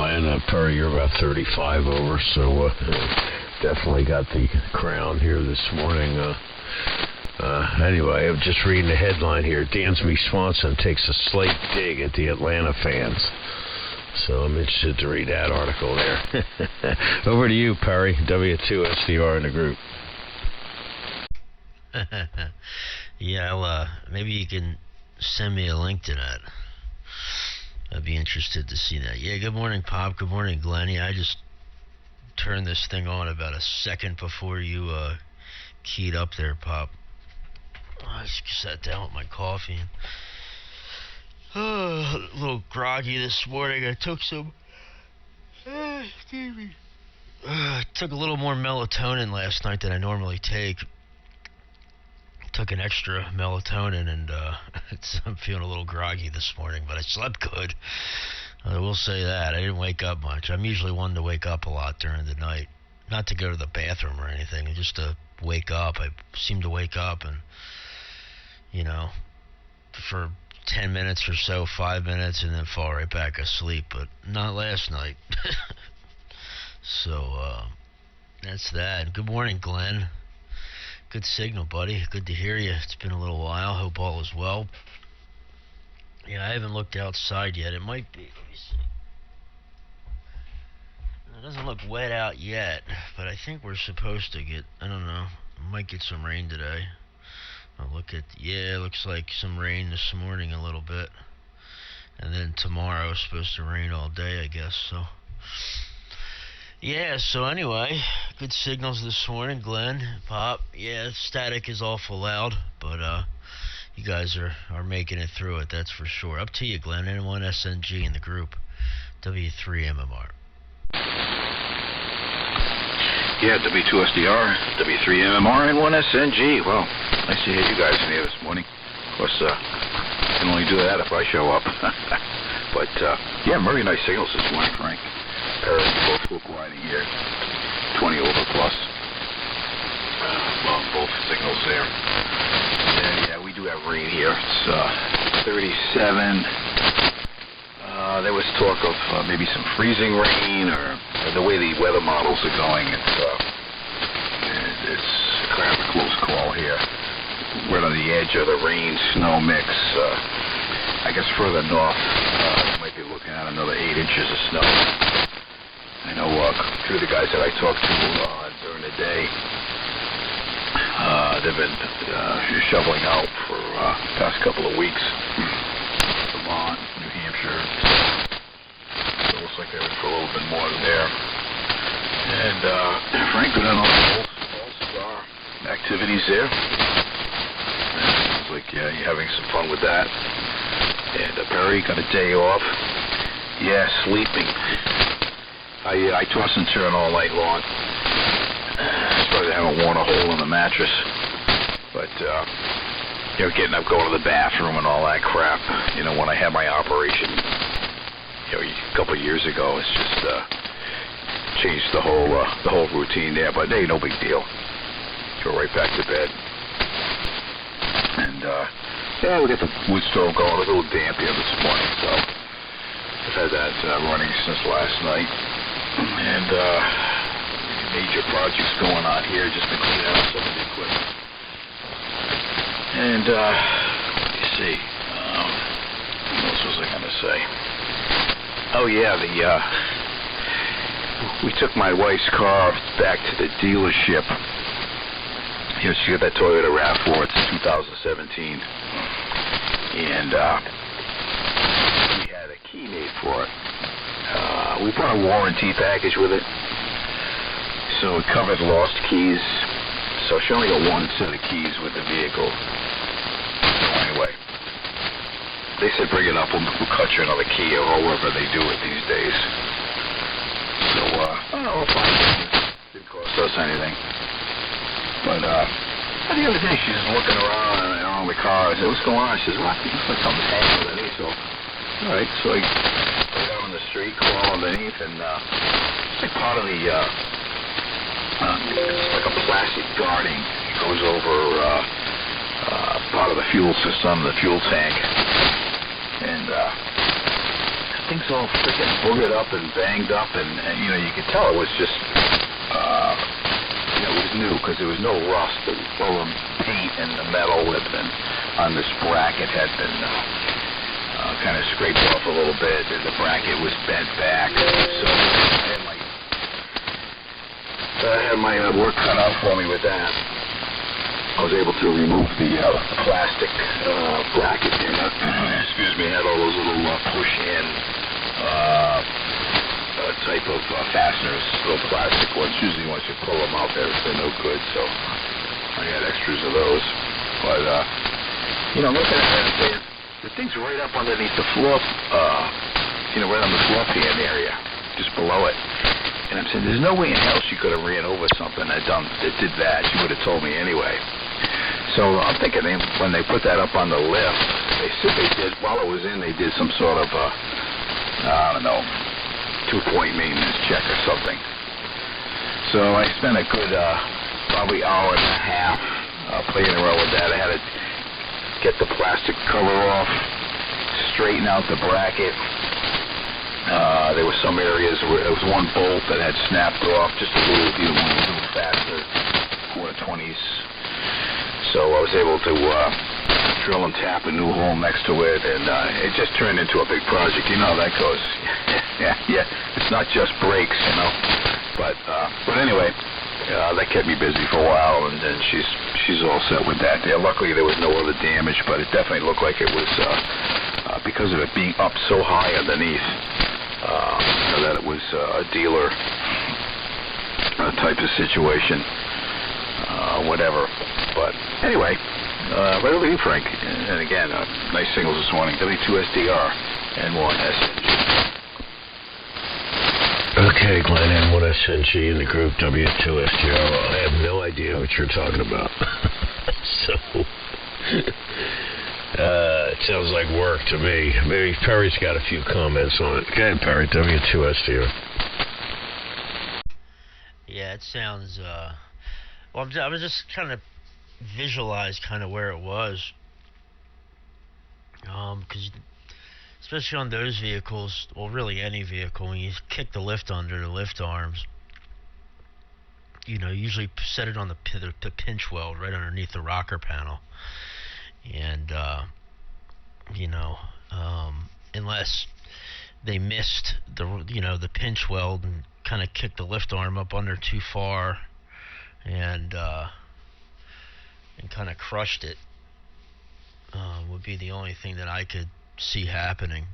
Atlanta. Perry, you're about 35 over, so definitely got the crown here this morning. Anyway, I'm just reading the headline here. Dansby Swanson takes a slight dig at the Atlanta fans. So I'm interested to read that article there. Over to you, Perry. W2SDR in the group. Yeah, maybe you can send me a link to that. I'd be interested to see that. Yeah, good morning, Pop. Good morning, Glenn. Yeah, I just turned this thing on about a second before you keyed up there, Pop. I just sat down with my coffee. A little groggy this morning. I took some... excuse me. Took a little more melatonin last night than I normally take. Took an extra melatonin, and I'm feeling a little groggy this morning, but I slept good. I will say that. I didn't wake up much. I'm usually one to wake up a lot during the night. Not to go to the bathroom or anything, just to wake up. I seem to wake up and, for 10 minutes or so, 5 minutes, and then fall right back asleep, but not last night. So, that's that. Good morning, Glenn. Good signal, buddy. Good to hear you. It's been a little while. Hope all is well. Yeah, I haven't looked outside yet. It might be. Let me see. It doesn't look wet out yet, but I think we're supposed to get, I don't know, might get some rain today. I'll look at, it looks like some rain this morning a little bit. And then tomorrow it's supposed to rain all day, I guess, so. Yeah, so anyway, good signals this morning, Glenn, Pop. Yeah, static is awful loud, but you guys are making it through it, that's for sure. Up to you, Glenn. N1SNG in the group. W3MMR. Yeah, W2SDR, W3MMR, N1SNG. Well, nice to hear you guys in here this morning. Of course, I can only do that if I show up. But, yeah, very nice signals this morning, Frank. Both look wide here, 20 over plus. Well, both signals there. And yeah, we do have rain here. It's 37. There was talk of maybe some freezing rain, or the way the weather models are going. It's kind of a close call here. We're on the edge of the rain-snow mix. I guess further north, we might be looking at another 8 inches of snow. I know through the guys that I talked to during the day, they've been shoveling out for the past couple of weeks. Vermont, New Hampshire. So it looks like they're in for a little bit more there. And Frank, good on all the all-star activities there. Sounds like you're having some fun with that. And Perry got a day off. Yeah, sleeping. I toss and turn all night long. Suppose I haven't worn a hole in the mattress. But, getting up, going to the bathroom and all that crap, when I had my operation, a couple of years ago, it's just changed the whole routine there. But hey, no big deal. Go right back to bed. And, we got the wood stove going. A little damp here this morning, so I've had that running since last night. And major projects going on here just to clean out some of the equipment. And let me see, what else was I going to say? Oh yeah, we took my wife's car back to the dealership. She got that Toyota RAV4. It's 2017, and we had a key made for it. We bought a warranty package with it, so it covered lost keys. So she only got one set of keys with the vehicle. So anyway, they said bring it up, we'll cut you another key, or however they do it these days. So, we'll find it. Didn't cost us anything. But, the other day she's looking around on the car. I said, what's going on? She says, well, it looks like something's hanging underneath. So, alright, so I go down on the street, crawl underneath, and it's like part of the, it's like a plastic guarding. It goes over part of the fuel system, the fuel tank. And thing's all freaking boogered up and banged up, and you know, you could tell it was just, it was new because there was no rust. All the paint and the metal on this bracket had been kind of scraped off a little bit, and the bracket was bent back. So I had my work cut out for me with that. I was able to remove the plastic bracket here. Excuse me, it had all those little push-in type of fasteners, little plastic ones. Usually once you pull them out, they're no good, so I had extras of those. But, looking at it and saying, the thing's right up underneath the floor, right on the floor pan area, just below it. And I'm saying, there's no way in hell she could have ran over something that did that. She would have told me anyway. So I'm thinking when they put that up on the lift, they said they did, while it was in, they did some sort of, 2-point maintenance check or something. So I spent a good, probably hour and a half playing around with that. I had to get the plastic cover off, straighten out the bracket. There were some areas where there was one bolt that had snapped off, just a little faster, 420s. So I was able to drill and tap a new hole next to it, and it just turned into a big project. You know how that goes. yeah. It's not just brakes, But anyway, that kept me busy for a while, and then she's all set with that there. Luckily, there was no other damage, but it definitely looked like it was because of it being up so high underneath. That it was a dealer type of situation, whatever. But anyway, right over to you, Frank. And again, nice singles this morning. W2SDR, N1SNG. Okay, Glenn, N1SNG in the group W2SDR. Well, I have no idea what you're talking about. So, it sounds like work to me. Maybe Perry's got a few comments on it. Go ahead, Perry, W2SDR. Yeah, it sounds, I was just trying to visualize kind of where it was. Because especially on those vehicles, well, really any vehicle, when you kick the lift under the lift arms, usually set it on the pinch weld right underneath the rocker panel. And, unless they missed the pinch weld and kind of kicked the lift arm up under too far and kind of crushed it, would be the only thing that I could see happening.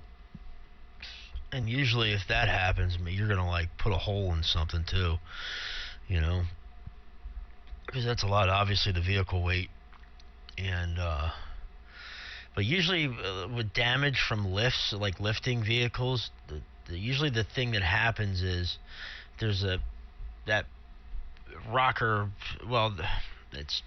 And usually if that happens, you're going to put a hole in something too, because that's a lot, obviously, the vehicle weight. And but usually with damage from lifts, like lifting vehicles, usually the thing that happens is there's that rocker, well, it's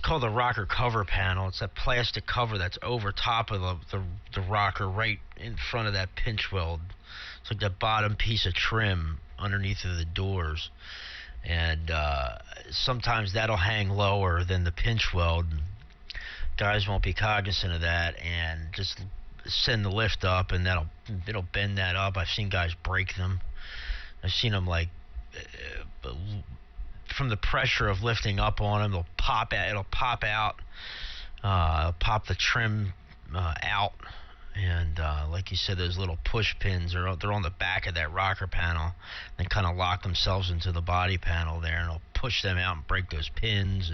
called the rocker cover panel. It's that plastic cover that's over top of the rocker, right in front of that pinch weld. It's like the bottom piece of trim underneath of the doors. And sometimes that'll hang lower than the pinch weld. Guys won't be cognizant of that and just send the lift up, and it'll bend that up. I've seen guys break them. I've seen them from the pressure of lifting up on them, it'll pop out, pop the trim out, and like you said, those little push pins they're on the back of that rocker panel. They kind of lock themselves into the body panel there, and it'll push them out and break those pins,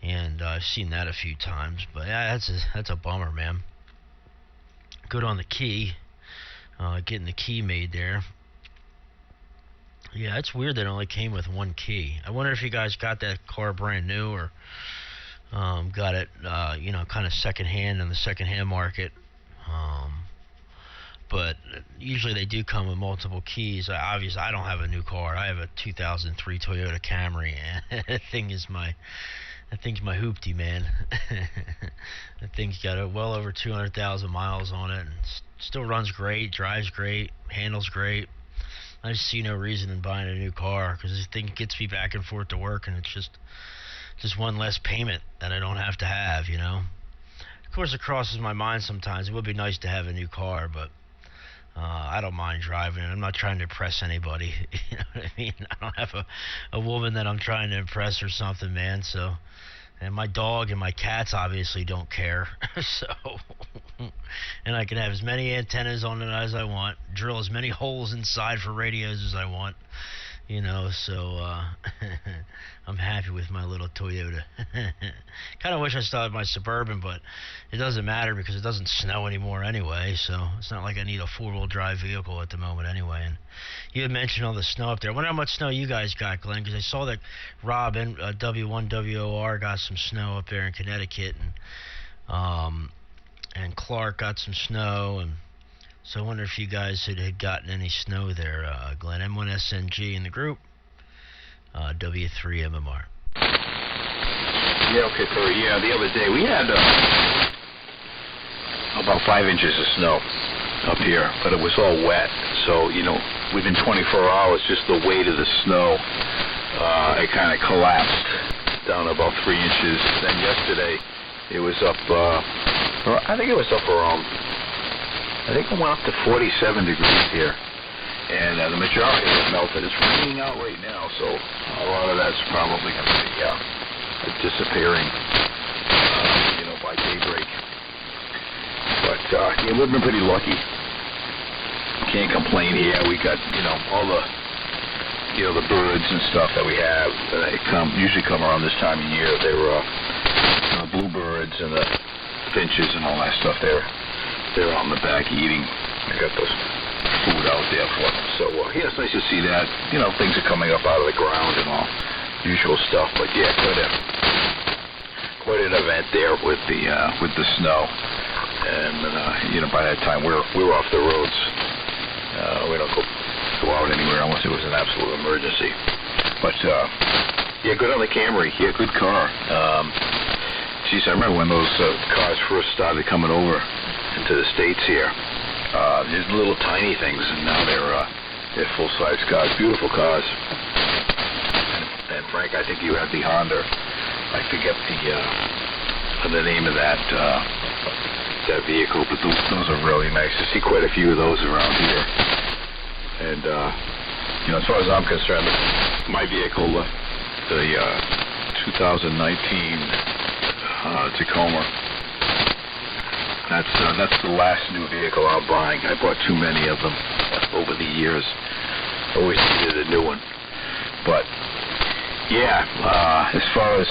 and I've seen that a few times. But yeah, that's a bummer, man. Good on the key, getting the key made there. Yeah, it's weird that it only came with one key. I wonder if you guys got that car brand new or got it, kind of secondhand in the secondhand market. But usually they do come with multiple keys. Obviously, I don't have a new car. I have a 2003 Toyota Camry, and that thing's my hoopty, man. That thing's got well over 200,000 miles on it, and still runs great, drives great, handles great. I just see no reason in buying a new car, because this thing gets me back and forth to work, and it's just one less payment that I don't have to have, Of course, it crosses my mind sometimes. It would be nice to have a new car, but I don't mind driving. I'm not trying to impress anybody. You know what I mean? I don't have a woman that I'm trying to impress or something, man. So, and my dog and my cats obviously don't care. So, and I can have as many antennas on it as I want, drill as many holes inside for radios as I want. You know, so I'm happy with my little Toyota. Kind of wish I still had my Suburban, but it doesn't matter because it doesn't snow anymore anyway, so it's not like I need a four-wheel drive vehicle at the moment anyway. And you had mentioned all the snow up there. I wonder how much snow you guys got, Glenn, because I saw that Rob and W1WOR got some snow up there in Connecticut, and Clark got some snow, and so I wonder if you guys had gotten any snow there, Glenn. N1SNG in the group, W3MMR. Yeah, okay, Perry. Yeah, the other day we had about 5 inches of snow up here, but it was all wet. So, you know, within 24 hours, just the weight of the snow, it kind of collapsed down about 3 inches. Then yesterday, it was up, I think it was up around, I think it went up to 47 degrees here, and the majority of it melted. It's raining out right now, so a lot of that's probably going to be disappearing, you know, by daybreak. But yeah, we've been pretty lucky. Can't complain here. We got, you know, all the, you know, the birds and stuff that we have. They usually come around this time of year. They're the bluebirds and the finches and all that stuff. They're out in the back eating. I got the food out there for them. So, yeah, it's nice to see that. You know, things are coming up out of the ground and all usual stuff. But, yeah, quite an event there with the snow. And, you know, by that time, we're off the roads. We don't go out anywhere unless it was an absolute emergency. But, yeah, good on the Camry. Yeah, good car. Geez, I remember when those cars first started coming over into the States here. These little tiny things, and now they're full-size cars, beautiful cars. And Frank, I think you had the Honda. I forget the name of that vehicle, but those are really nice. To see quite a few of those around here. And you know, as far as I'm concerned, my vehicle, the 2019 Tacoma. That's the last new vehicle I'm buying. I bought too many of them over the years. Always needed a new one. But yeah, as far as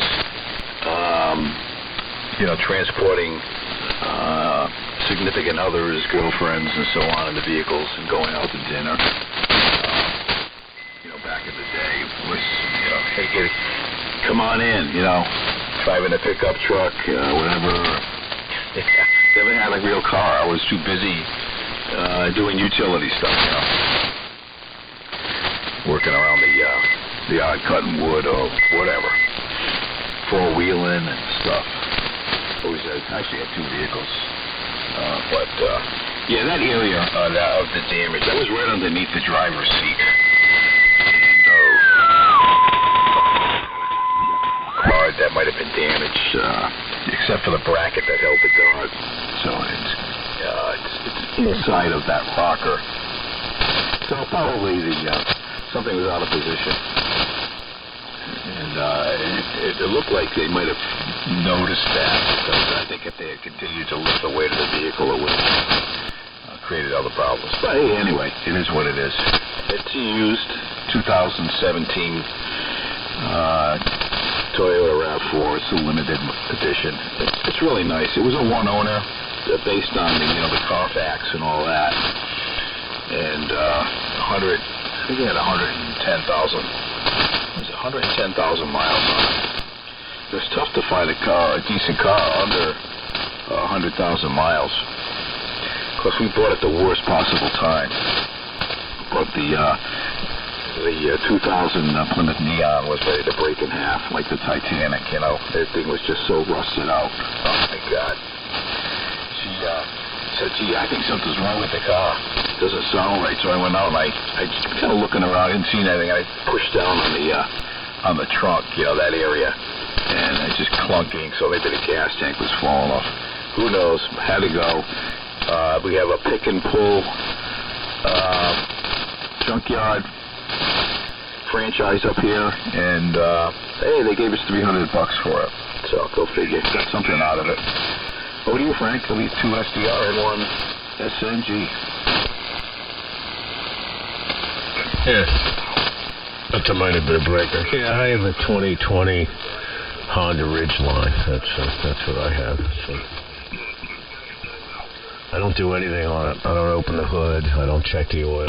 you know, transporting significant others, girlfriends, and so on in the vehicles and going out to dinner. You know, back in the day, it was, you know, hey, come on in, you know, driving a pickup truck, whatever. Never had a real car. I was too busy doing utility stuff, you know, working around the yard, cutting wood or whatever, four-wheeling and stuff. Actually had two vehicles, but yeah, that area of the damage, that was right underneath the driver's seat, and car that might have been damaged, except for the bracket that held the guard. So it's inside of that rocker. So probably something was out of position. And it looked like they might have noticed that, because I think if they had continued to lift the weight of the vehicle, it would have created other problems. But hey, anyway, it is what it is. It's a used 2017 Toyota RAV4. It's a limited edition. It's really nice. It was a one owner, based on the Carfax and all that, and I think it had 110,000 miles on it. It was tough to find a decent car under 100,000 miles. Of course, we bought it the worst possible time. But the 2000 Plymouth Neon was ready to break in half, like the Titanic. You know, that thing was just so rusted out. Oh my God. She said, "Gee, I think something's wrong with the car. It doesn't sound right." So I went out and I just kind of looking around, didn't see anything. I pushed down on the trunk, that area, and it's just clunking. So maybe the gas tank was falling off. Who knows? Had to go. We have a pick and pull junkyard franchise up here, and hey, they gave us $300 for it. So go figure, got something out of it. Over to you, Frank. W2SDR, N1SNG. Yeah. That might have been a breaker. Yeah, I have a 2020 Honda Ridgeline. That's what I have. So I don't do anything on it. I don't open the hood. I don't check the oil.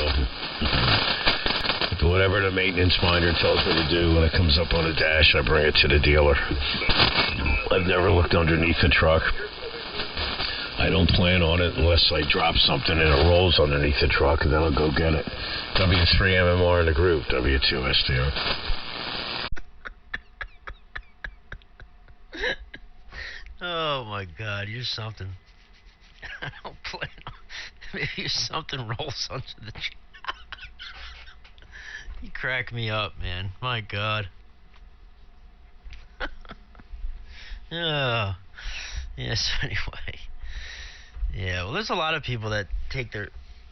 Whatever the maintenance minder tells me to do when it comes up on the dash, I bring it to the dealer. I've never looked underneath the truck. I don't plan on it unless I drop something and it rolls underneath the truck, and then I'll go get it. W3MMR in the group, W2SDR. Oh my God, you're something. I don't plan on. Maybe something rolls onto the truck. You crack me up, man. My God. Oh. Yes, anyway. Yeah, well, there's a lot of people that take their,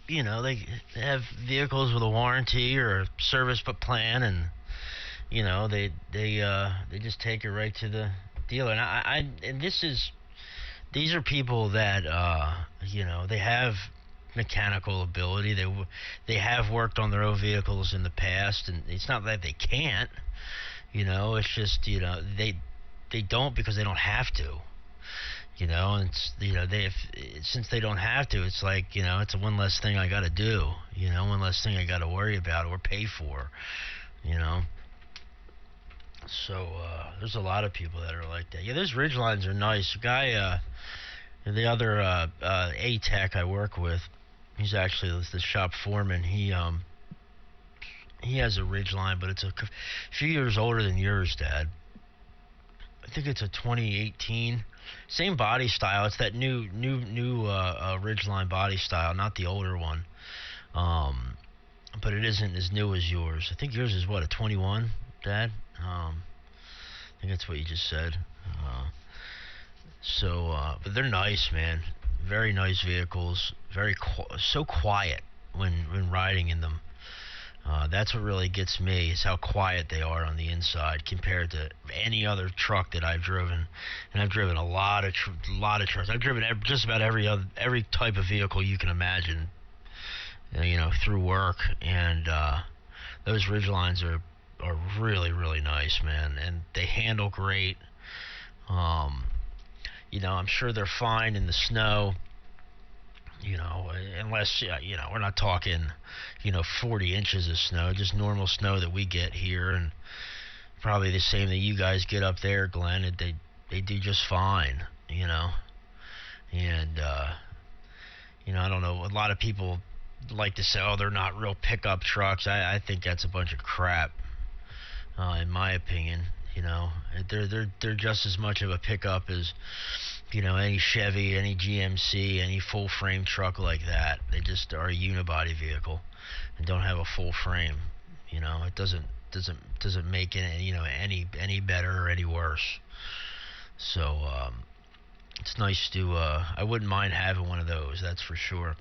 they have vehicles with a warranty or a service but plan, and, they just take it right to the dealer. And these are people that, they have mechanical ability. They have worked on their own vehicles in the past, and it's not that they can't. It's just they don't because they don't have to. And since they don't have to, it's like it's a one less thing I got to do. One less thing I got to worry about or pay for. So there's a lot of people that are like that. Yeah, those Ridgelines are nice. The guy, the other A-Tech I work with, he's actually the shop foreman. He has a Ridgeline, but it's a few years older than yours, Dad. I think it's a 2018. Same body style. It's that new Ridgeline body style, not the older one. But it isn't as new as yours. I think yours is what, a 21, Dad? I think that's what you just said. But they're nice, man. Very nice vehicles. So quiet when riding in them. That's what really gets me, is how quiet they are on the inside compared to any other truck that I've driven. And I've driven a lot of trucks. I've driven just about every type of vehicle you can imagine, through work. And those Ridgelines are really, really nice, man. And they handle great. I'm sure they're fine in the snow. Unless, we're not talking, 40 inches of snow, just normal snow that we get here, and probably the same that you guys get up there, Glenn. They do just fine, And, I don't know, a lot of people like to say, oh, they're not real pickup trucks. I think that's a bunch of crap, in my opinion. They're just as much of a pickup as, any Chevy, any GMC, any full frame truck like that. They just are a unibody vehicle and don't have a full frame. It doesn't make it any better or any worse. So it's nice to I wouldn't mind having one of those, that's for sure.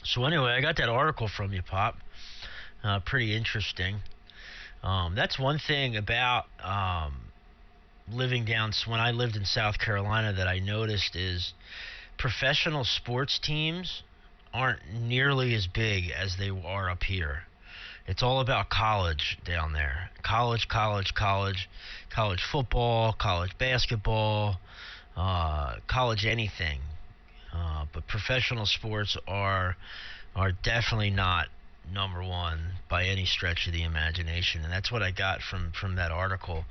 So anyway, I got that article from you, Pop. Pretty interesting. That's one thing about when I lived in South Carolina that I noticed is professional sports teams aren't nearly as big as they are up here. It's all about college down there. College football, college basketball, college anything. But professional sports are definitely not number one by any stretch of the imagination, and that's what I got from that article.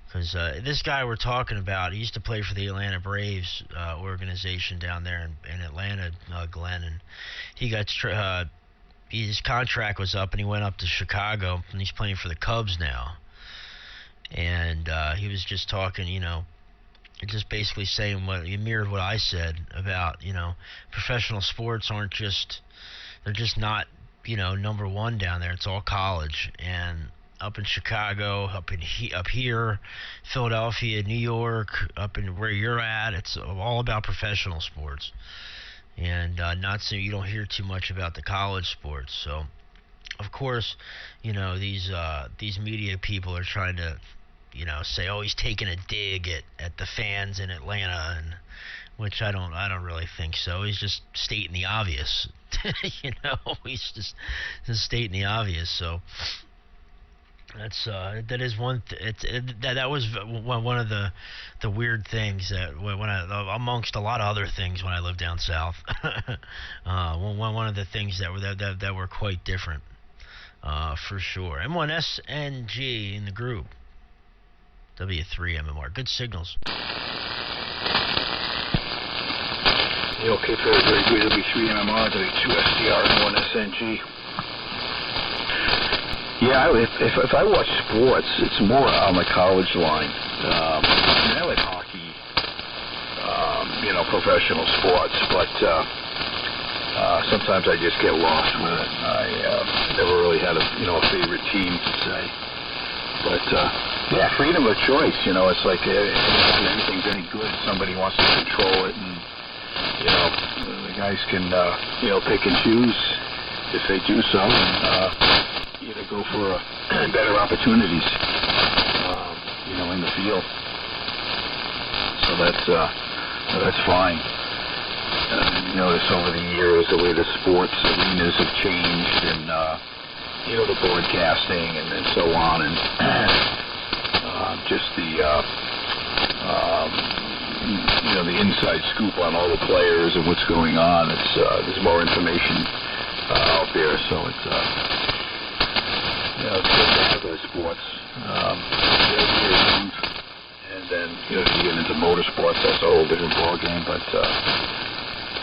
Because this guy we're talking about, he used to play for the Atlanta Braves organization down there in Atlanta, Glenn, and his contract was up, and he went up to Chicago, and he's playing for the Cubs now. And he was just talking, just basically saying he mirrored what I said about, professional sports they're just not, number one down there. It's all college. And up in Chicago, up here, Philadelphia, New York, up in where you're at, it's all about professional sports. and not so you don't hear too much about the college sports. So, of course, these media people are trying to, say, oh, he's taking a dig at the fans in Atlanta, and which I don't really think so. He's just stating the obvious. He's just stating the obvious. So that is one. That was one of the weird things that when I, amongst a lot of other things when I lived down south, one of the things that were quite different, for sure. N1SNG in the group. W3MMR. Good signals. Okay, very, very good. W3MMR, W2SDR, N1SNG. Yeah, if I watch sports, it's more on the college line. I like hockey, professional sports, but sometimes I just get lost with it. I never really had a favorite team to say. But, freedom of choice, it's like if anything's any good, somebody wants to control it, and, the guys can, pick and choose if they do so, and, go for better opportunities, in the field. So that's fine. You notice over the years the way the sports arenas have changed, and, the broadcasting and so on, and just the the inside scoop on all the players and what's going on. It's there's more information out there, so it's good to have those sports. And then if you get into motorsports, that's a whole different ballgame. But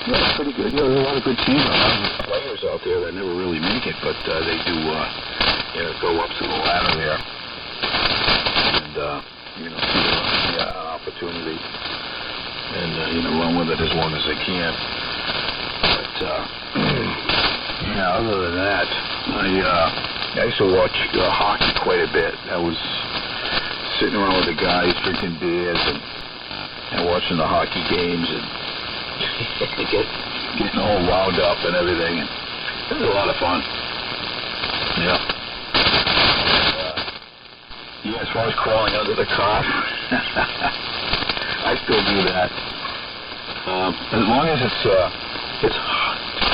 it's pretty good. There's a lot of good teams, a lot of good players out there that never really make it, but they do go up to the ladder there, and see an opportunity, and run with it as long as they can. But other than that, I used to watch hockey quite a bit. I was sitting around with the guys drinking beers and watching the hockey games and getting all wound up and everything. And it was a lot of fun. Yeah. As far as crawling under the car, I still do that. As long as it's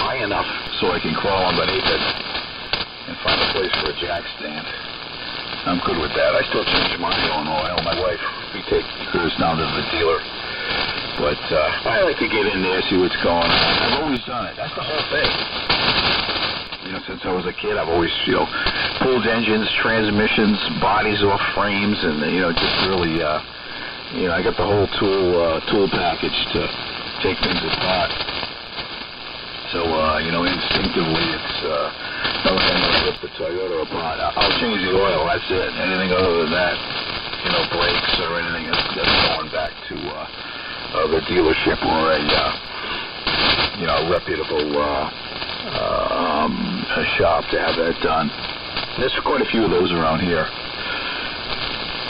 high enough so I can crawl underneath it and find a place for a jack stand, I'm good with that. I still change my own oil. My wife, we take hers down to the dealer. But I like to get in there, see what's going on. I've always done it. That's the whole thing. Since I was a kid, I've always, pulled engines, transmissions, bodies off frames, and, just really, I got the whole tool package to take things apart. So, instinctively, it's, I'm going to rip the Toyota apart. I'll change the oil, that's it. Anything other than that, brakes or anything, that's going back to the dealership or a reputable a shop to have that done. There's quite a few of those around here.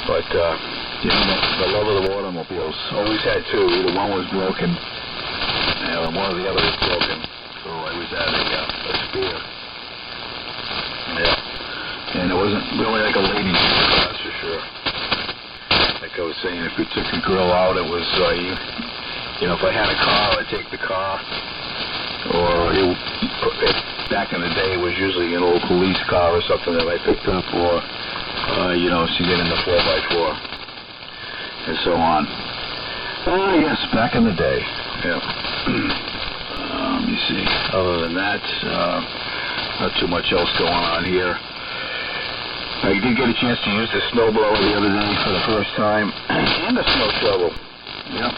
But, the love of the automobiles. Always had two. Either one was broken, and one or the other was broken. So I always had a spare. Yeah. And it wasn't really like a ladies' car, that's for sure. Like I was saying, if we took the grill out, it was, if I had a car, I'd take the car. Or back in the day, it was usually an old police car or something that I picked up, or, so you get in the 4x4, and so on. Yes, back in the day. Yeah. Let me see. Other than that, not too much else going on here. I did get a chance to use the snowblower the other day for the first time, and the snow shovel. Yep.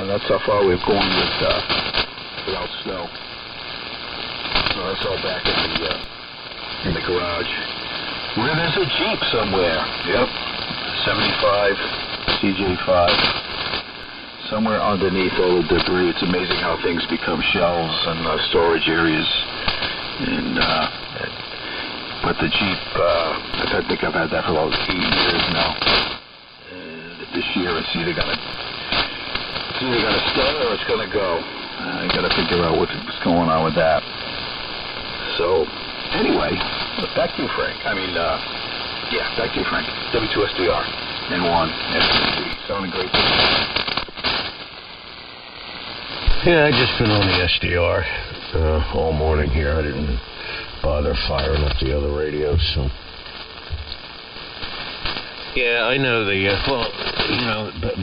That's how far we've gone without snow. So that's all back in the garage. Where there's a Jeep somewhere. Yep. 75 CJ5. Somewhere underneath all the debris. It's amazing how things become shelves and storage areas. And but the Jeep, I think I've had that for about 8 years now. This year it's either gonna stay or it's gonna go. I got to figure out what's going on with that. So, anyway, back to you, Frank. Back to you, Frank. W2SDR, N1SNG. Sounding great. Yeah, I just been on the SDR all morning here. I didn't bother firing up the other radios, so. Yeah, I know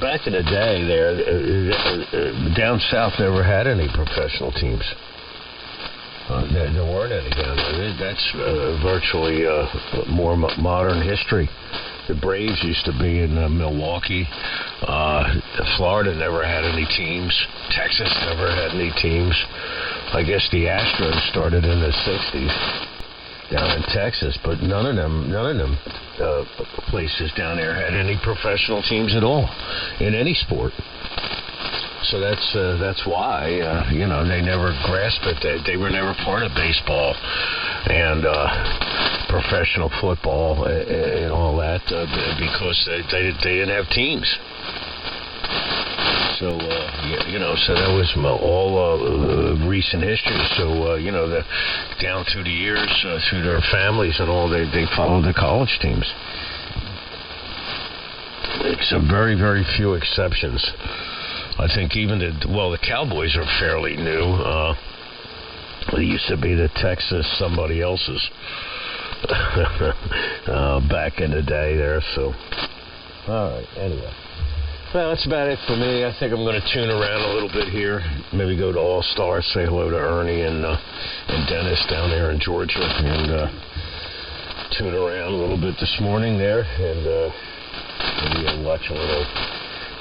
back in the day there, down south never had any professional teams. There weren't any down there. That's virtually more modern history. The Braves used to be in Milwaukee. Florida never had any teams. Texas never had any teams. I guess the Astros started in the 60s down in Texas, but none of them places down there had any professional teams at all in any sport. So that's why they never grasped it. They were never part of baseball and professional football and all that because they didn't have teams. So so that was all recent history. So down through the years, through their families and all, they followed the college teams. Some very, very few exceptions. I think even the Cowboys are fairly new. They used to be the Texas somebody else's back in the day there. So, all right. Anyway, well, that's about it for me. I think I'm going to tune around a little bit here. Maybe go to All Star, say hello to Ernie and Dennis down there in Georgia, and tune around a little bit this morning there, and maybe I'll watch a little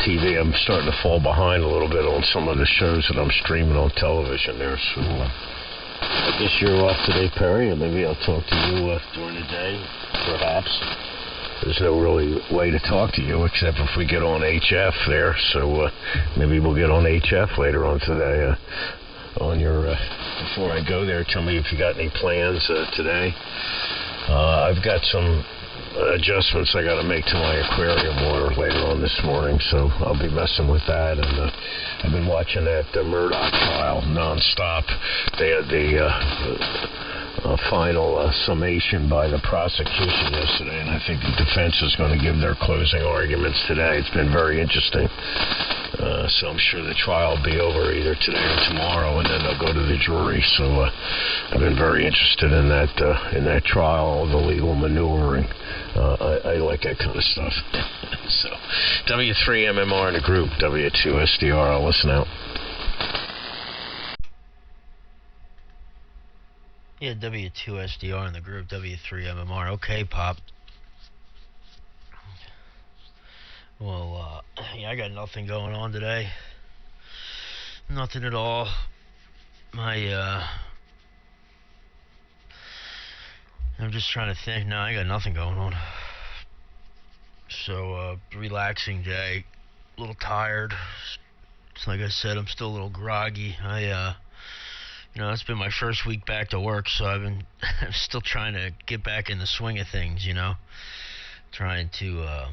TV. I'm starting to fall behind a little bit on some of the shows that I'm streaming on television there. So I guess you're off today, Perry, and maybe I'll talk to you during the day, perhaps. There's no really way to talk to you except if we get on HF there. So maybe we'll get on HF later on today. On your before I go there, tell me if you got any plans today. I've got some adjustments I got to make to my aquarium water later on this morning, so I'll be messing with that. And I've been watching that Murdoch trial nonstop. They had the final summation by the prosecution yesterday, and I think the defense is going to give their closing arguments today. It's been very interesting. So I'm sure the trial will be over either today or tomorrow, and then they'll go to the jury. So I've been very interested in that trial, all the legal maneuvering. I like that kind of stuff. So W3MMR in the group, W2SDR. I'll listen out. Yeah, W2SDR in the group, W3MMR. Okay, Pop. Well, I got nothing going on today. Nothing at all. I'm just trying to think. No, I got nothing going on. So, relaxing day. A little tired. Like I said, I'm still a little groggy. It's been my first week back to work, so I'm still trying to get back in the swing of things, Trying to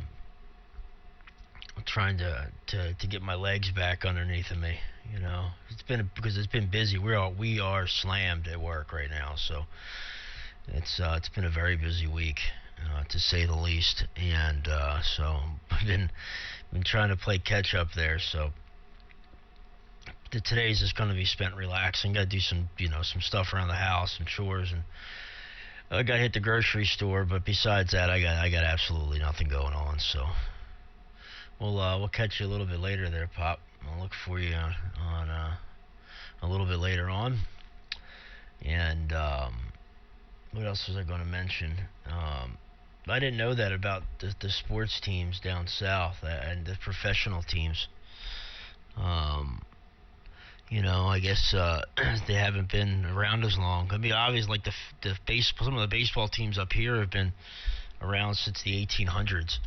get my legs back underneath of me, because it's been busy. We are slammed at work right now, so it's been a very busy week, to say the least, and so I've been trying to play catch up there. So today's just going to be spent relaxing. Got to do some stuff around the house, some chores, and I got to hit the grocery store. But besides that, I got absolutely nothing going on. So we'll catch you a little bit later there, Pop. I'll look for you on a little bit later on. And what else was I going to mention? I didn't know that about the sports teams down south and the professional teams. I guess they haven't been around as long. I mean, obviously, like some of the baseball teams up here have been around since the 1800s.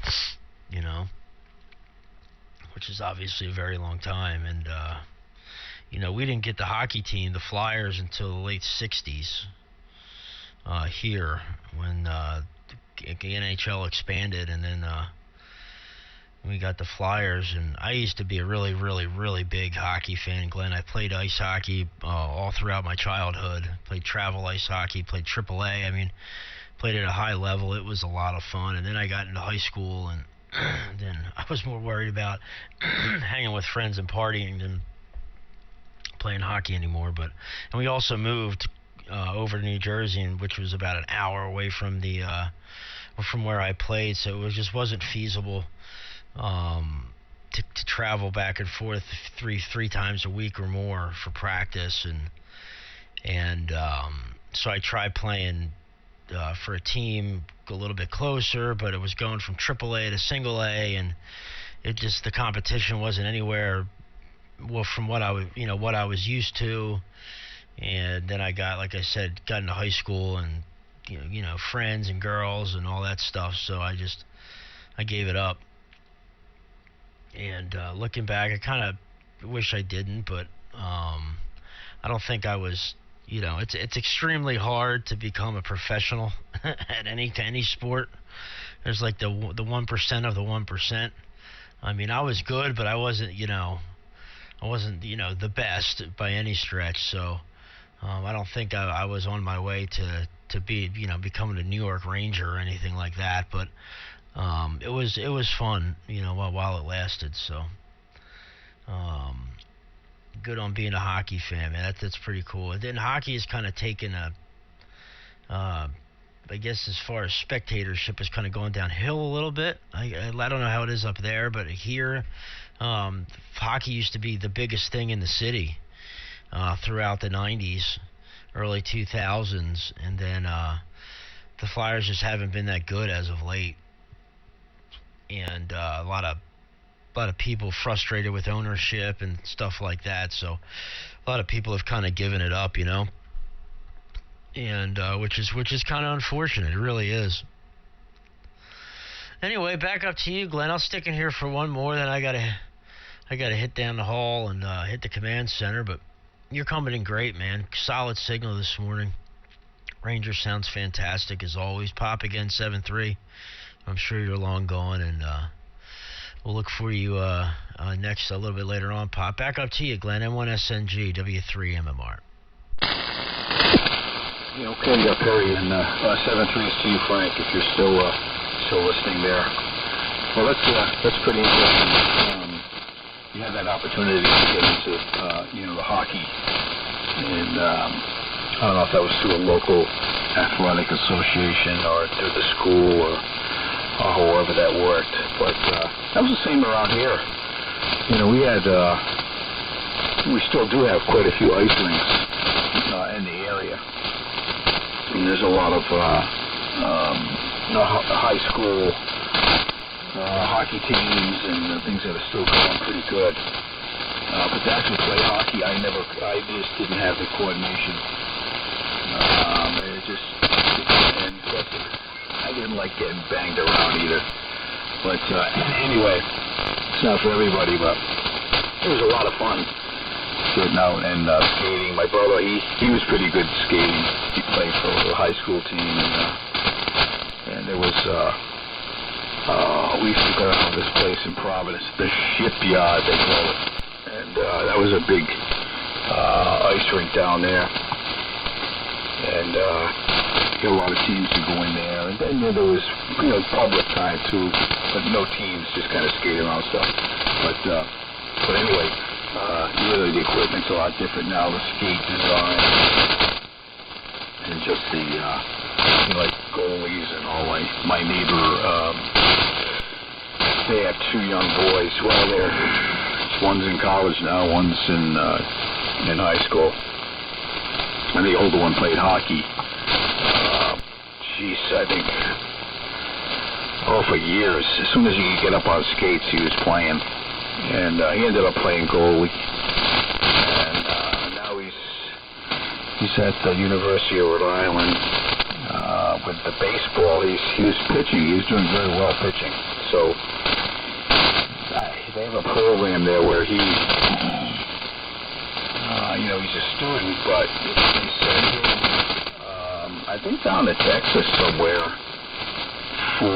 Which is obviously a very long time. And we didn't get the hockey team, the Flyers, until the late 60s here when the NHL expanded, and then We got the Flyers, and I used to be a really, really, really big hockey fan, Glenn. I played ice hockey all throughout my childhood. Played travel ice hockey, played AAA. I mean, played at a high level. It was a lot of fun. And then I got into high school, and then I was more worried about hanging with friends and partying than playing hockey anymore. And we also moved over to New Jersey, which was about an hour away from from where I played, so it just wasn't feasible to travel back and forth three times a week or more for practice, and so I tried playing for a team a little bit closer, but it was going from AAA to single A, and the competition wasn't anywhere from what I was used to. And then I got, like I said, got into high school and friends and girls and all that stuff, so I gave it up. And looking back, I kind of wish I didn't, but I don't think I was. It's extremely hard to become a professional at any sport. There's like the 1% of the 1%. I mean, I was good, but I wasn't the best by any stretch. So I don't think I was on my way to be becoming a New York Ranger or anything like that. But it was fun, while it lasted. So good on being a hockey fan, man. That's pretty cool. And then hockey has kind of taken I guess as far as spectatorship has kind of gone downhill a little bit. I don't know how it is up there, but here, hockey used to be the biggest thing in the city throughout the 90s, early 2000s, and then the Flyers just haven't been that good as of late. And a lot of people frustrated with ownership and stuff like that, so a lot of people have kind of given it up, and which is kind of unfortunate. It really is. Anyway, back up to you, Glenn. I'll stick in here for one more, then I gotta hit down the hall and hit the command center. But you're coming in great, man. Solid signal this morning. Ranger sounds fantastic as always. Pop again 7-3. I'm sure you're long gone, and we'll look for you next a little bit later on, Pop. Back up to you, Glenn. N1SNG, W3MMR. Okay, Perry, and 7-3 to you, Frank, if you're still listening there. Well, that's pretty interesting. You had that opportunity to get into the hockey, and I don't know if that was through a local athletic association or through the school or however that worked, but that was the same around here. We still do have quite a few ice rinks in the area. I mean, there's a lot of high school hockey teams and things that are still going pretty good. But to actually play hockey, I just didn't have the coordination. I didn't like getting banged around either. But anyway, it's not for everybody, but it was a lot of fun getting out and skating. My brother, he was pretty good skating. He played for the high school team, and there was we used to go around this place in Providence, the Shipyard they call it, and that was a big ice rink down there, and got a lot of teams to go in there, and then there was public time too, but no teams, just kind of skating around stuff. But anyway, really the equipment's a lot different now. The skate design and just the like goalies and all. My neighbor, they have two young boys. Well, one's in college now, one's in high school, and the older one played hockey. I think, for years. As soon as he could get up on skates, he was playing. And he ended up playing goalie. And now he's at the University of Rhode Island with the baseball. He was pitching. He was doing very well pitching. So they have a program there where he, he's a student, but they send him, I think down to Texas somewhere for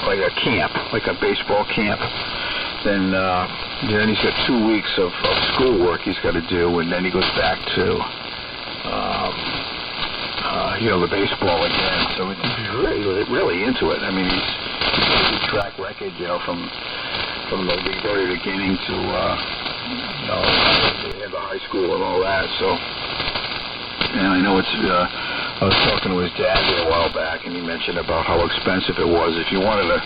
like a camp, like a baseball camp. Then he's got 2 weeks of schoolwork he's got to do, and then he goes back to the baseball again. So he's really into it. I mean, he's got a good track record, from the very beginning to the high school and all that. So, and I know it's. I was talking to his dad a while back, and he mentioned about how expensive it was if you wanted to,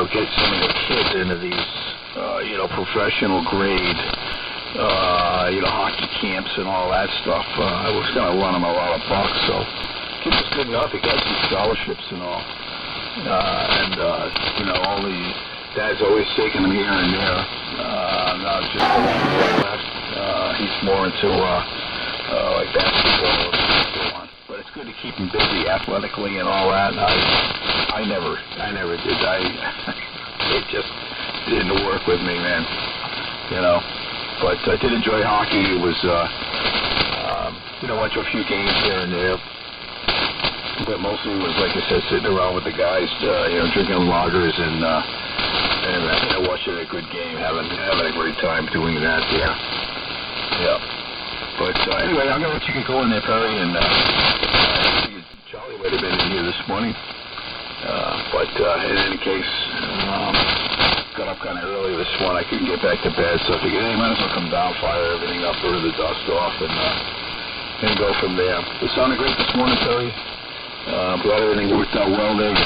get some of the kids into these, professional grade, hockey camps and all that stuff. It was going to run him a lot of bucks. So, kid was good enough. He got some scholarships and all, all the dad's always taking him here and there. Now it's just left. He's more into like basketball and so on. But it's good to keep him busy athletically and all that. And I never did. It just didn't work with me, man. But I did enjoy hockey. It was, went to a few games here and there. But mostly it was, like I said, sitting around with the guys, drinking lagers and watching a good game, having a great time doing that. Yeah. But anyway, I'm gonna let you get going there, Perry. And I figured Charlie might have been in here this morning. But in any case, got up kind of early this morning. I couldn't get back to bed, so I figured, hey, might as well come down, fire everything up, burn the dust off, and go from there. It sounded great this morning, Perry. Glad everything worked out well there.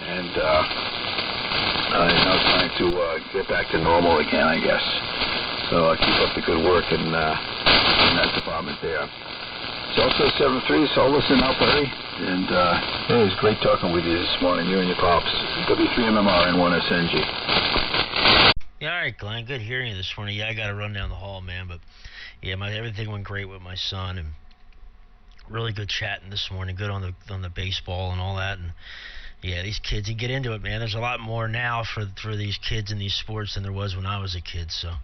And now it's time to get back to normal again, I guess. So keep up the good work in that department there. It's also 7-3, so I'll listen out, Perry. And it was great talking with you this morning, you and your pops. W3MMR, N1SNG. Yeah, all right, Glenn. Good hearing you this morning. Yeah, I got to run down the hall, man. But, yeah, everything went great with my son. And really good chatting this morning. Good on the baseball and all that. And, yeah, these kids, you get into it, man. There's a lot more now for these kids in these sports than there was when I was a kid. So,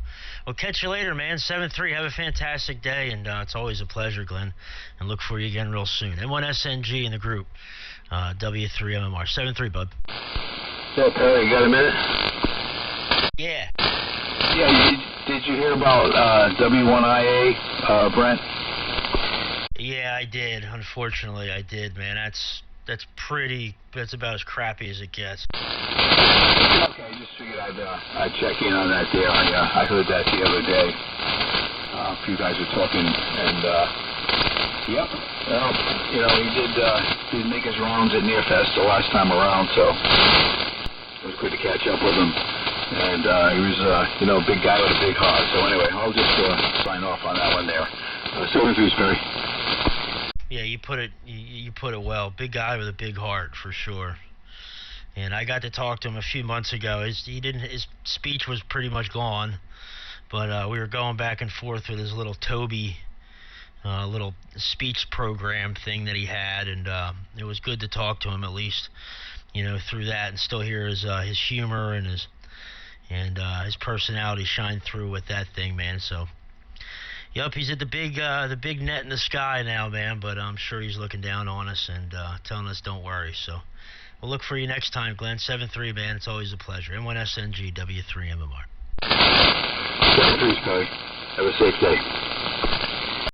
we'll catch you later, man. 7-3. Have a fantastic day, and it's always a pleasure, Glenn. And look for you again real soon. N1SNG in the group. W3MMR. 7-3, bud. Yeah, Perry, you got a minute? Yeah. Yeah, did you hear about W1IA, Brent? Yeah, I did. Unfortunately, I did, man. That's about as crappy as it gets. Okay, just figured I'd check in on that there. I heard that the other day. A few guys were talking, and yep. Well, he did make his rounds at Nearfest the last time around, so it was good to catch up with him. And he was, a big guy with a big heart. So anyway, I'll just sign off on that one there. 7-3, Perry. Yeah, you put it well. Big guy with a big heart, for sure. And I got to talk to him a few months ago. His speech was pretty much gone, but we were going back and forth with his little Toby little speech program thing that he had, and it was good to talk to him at least, through that, and still hear his humor and his personality shine through with that thing, man. So. Yep, he's at the big net in the sky now, man, but I'm sure he's looking down on us and telling us don't worry. So we'll look for you next time, Glenn. 7-3, man. It's always a pleasure. N1SNG, W3MMR. 7-3, Scotty. Have a safe day.